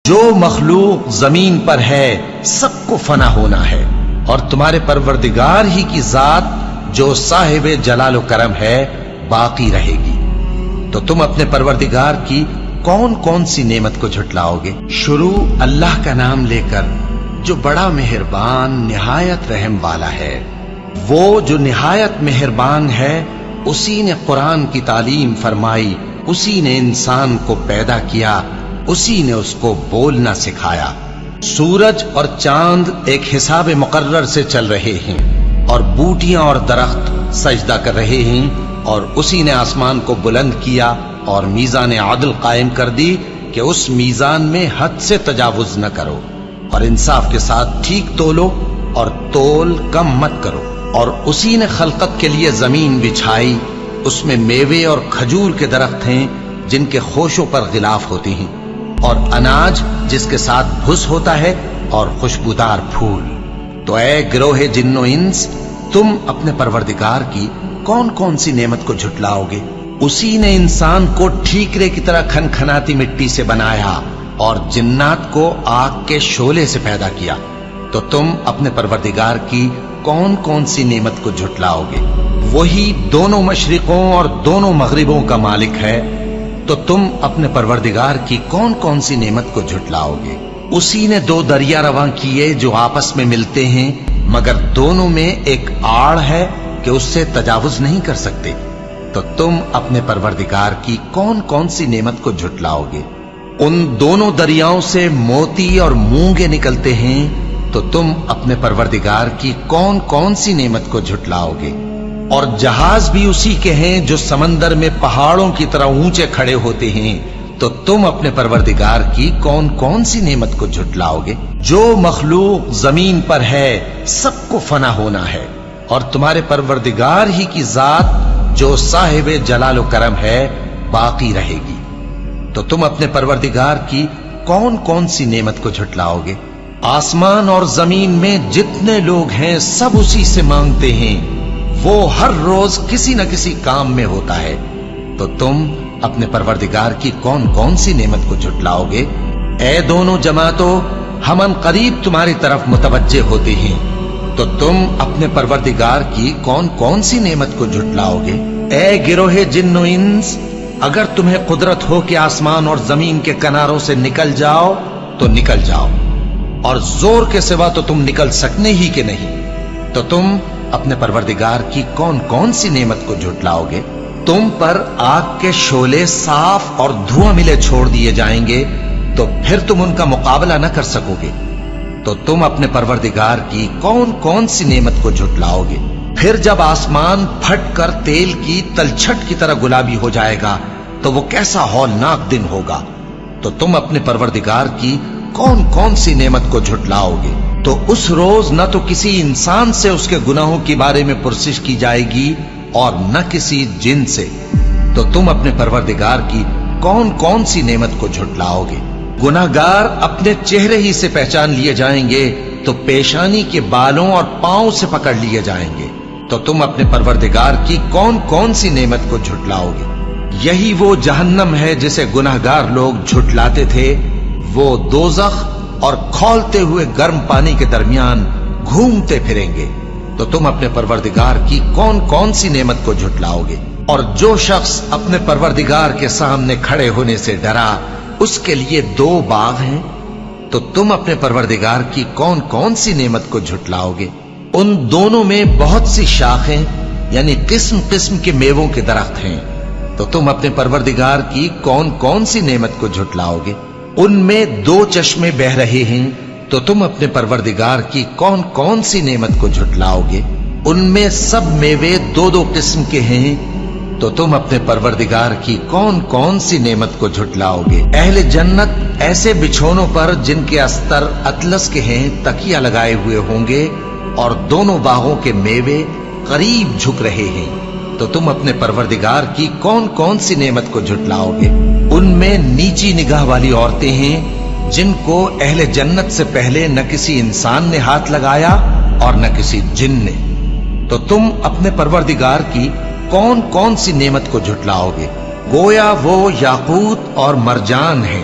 جو مخلوق زمین پر ہے سب کو فنا ہونا ہے، اور تمہارے پروردگار ہی کی ذات جو صاحب جلال و کرم ہے باقی رہے گی۔ تو تم اپنے پروردگار کی کون کون سی نعمت کو جھٹلاؤ گے؟ شروع اللہ کا نام لے کر جو بڑا مہربان نہایت رحم والا ہے۔ وہ جو نہایت مہربان ہے، اسی نے قرآن کی تعلیم فرمائی، اسی نے انسان کو پیدا کیا، اسی نے اس کو بولنا سکھایا۔ سورج اور چاند ایک حساب مقرر سے چل رہے ہیں، اور بوٹیاں اور درخت سجدہ کر رہے ہیں، اور اسی نے آسمان کو بلند کیا اور میزان عدل قائم کر دی کہ اس میزان میں حد سے تجاوز نہ کرو، اور انصاف کے ساتھ ٹھیک تولو اور تول کم مت کرو۔ اور اسی نے خلقت کے لیے زمین بچھائی، اس میں میوے اور کھجور کے درخت ہیں جن کے خوشوں پر غلاف ہوتے ہیں، اور اناج جس کے ساتھ بھس ہوتا ہے، اور خوشبودار پھول۔ تو اے گروہ جن و انس، تم اپنے پروردگار کی کون کون سی نعمت کو جھٹلاؤ گے؟ اسی نے انسان کو ٹھیکرے کی طرح کھنکھناتی مٹی سے بنایا، اور جنات کو آگ کے شعلے سے پیدا کیا۔ تو تم اپنے پروردگار کی کون کون سی نعمت کو جھٹلاؤ گے؟ وہی دونوں مشرقوں اور دونوں مغربوں کا مالک ہے، تو تم اپنے پروردگار کی کون کون سی نعمت کو جھٹلاؤ گے؟ اسی نے دو دریا رواں کیے جو آپس میں ملتے ہیں، مگر دونوں میں ایک آڑ ہے کہ اس سے تجاوز نہیں کر سکتے۔ تو تم اپنے پروردگار کی کون کون سی نعمت کو جھٹلاؤ گے؟ ان دونوں دریاؤں سے موتی اور مونگے نکلتے ہیں، تو تم اپنے پروردگار کی کون کون سی نعمت کو جھٹلاؤ گے؟ اور جہاز بھی اسی کے ہیں جو سمندر میں پہاڑوں کی طرح اونچے کھڑے ہوتے ہیں، تو تم اپنے پروردگار کی کون کون سی نعمت کو جھٹلاؤ گے؟ جو مخلوق زمین پر ہے سب کو فنا ہونا ہے، اور تمہارے پروردگار ہی کی ذات جو صاحب جلال و کرم ہے باقی رہے گی۔ تو تم اپنے پروردگار کی کون کون سی نعمت کو جھٹلاؤ گے؟ آسمان اور زمین میں جتنے لوگ ہیں سب اسی سے مانگتے ہیں، وہ ہر روز کسی نہ کسی کام میں ہوتا ہے۔ تو تم اپنے پروردگار کی کون کون سی نعمت کو جھٹلاؤ گے؟ اے دونوں جماعتوں، ہم ان قریب تمہاری طرف متوجہ ہوتے ہیں، تو تم اپنے پروردگار کی کون کون سی نعمت کو جھٹلاؤ گے؟ اے گروہ جن و انس، اگر تمہیں قدرت ہو کہ آسمان اور زمین کے کناروں سے نکل جاؤ تو نکل جاؤ، اور زور کے سوا تو تم نکل سکنے ہی کہ نہیں، تو تم اپنے پروردگار کی کون کون سی نعمت کو جھٹلاؤ گے؟ تم پر آگ کے شعلے صاف اور دھواں ملے چھوڑ دیے جائیں گے، تو پھر تم ان کا مقابلہ نہ کر سکو گے۔ تو تم اپنے پروردگار کی کون کون سی نعمت کو جھٹلاؤ گے؟ پھر جب آسمان پھٹ کر تیل کی تلچھٹ کی طرح گلابی ہو جائے گا تو وہ کیسا ہولناک دن ہوگا۔ تو تم اپنے پروردگار کی کون کون سی نعمت کو جھٹلاؤ گے؟ تو اس روز نہ تو کسی انسان سے اس کے گناہوں کے بارے میں پرسش کی جائے گی اور نہ کسی جن سے۔ تو تم اپنے پروردگار کی کون کون سی نعمت کو جھٹلاؤ گے؟ گناہگار اپنے چہرے ہی سے پہچان لیے جائیں گے تو پیشانی کے بالوں اور پاؤں سے پکڑ لیے جائیں گے۔ تو تم اپنے پروردگار کی کون کون سی نعمت کو جھٹلاؤ گے؟ یہی وہ جہنم ہے جسے گناہگار لوگ جھٹلاتے تھے، وہ دوزخ اور کھولتے ہوئے گرم پانی کے درمیان گھومتے پھریں گے۔ تو تم اپنے پروردگار کی کون کون سی نعمت کو جھٹلاؤ گے؟ اور جو شخص اپنے پروردگار کے سامنے کھڑے ہونے سے ڈرا، اس کے لیے دو باغ ہیں، تو تم اپنے پروردگار کی کون کون سی نعمت کو جھٹلاؤ گے؟ ان دونوں میں بہت سی شاخیں یعنی قسم قسم کے میووں کے درخت ہیں، تو تم اپنے پروردگار کی کون کون سی نعمت کو جھٹلاؤ گے؟ ان میں دو چشمے بہ رہے ہیں، تو تم اپنے پروردگار کی کون کون سی نعمت کو جھٹلاؤ گے؟ ان میں سب میوے دو دو قسم کے ہیں، تو تم اپنے پروردگار کی کون کون سی نعمت کو جھٹلاؤ گے؟ اہل جنت ایسے بچھونوں پر جن کے استر اطلس کے ہیں تکیہ لگائے ہوئے ہوں گے، اور دونوں باغوں کے میوے قریب جھک رہے ہیں، تو تم اپنے پروردگار کی کون کون سی نعمت کو جھٹلاؤ گے؟ ان میں نیچی نگاہ والی عورتیں ہیں جن کو اہل جنت سے پہلے نہ کسی انسان نے ہاتھ لگایا اور نہ کسی جن نے۔ تو تم اپنے پروردگار کی کون کون سی نعمت کو جھٹلاؤ گے؟ گویا وہ یاقوت اور مرجان ہیں،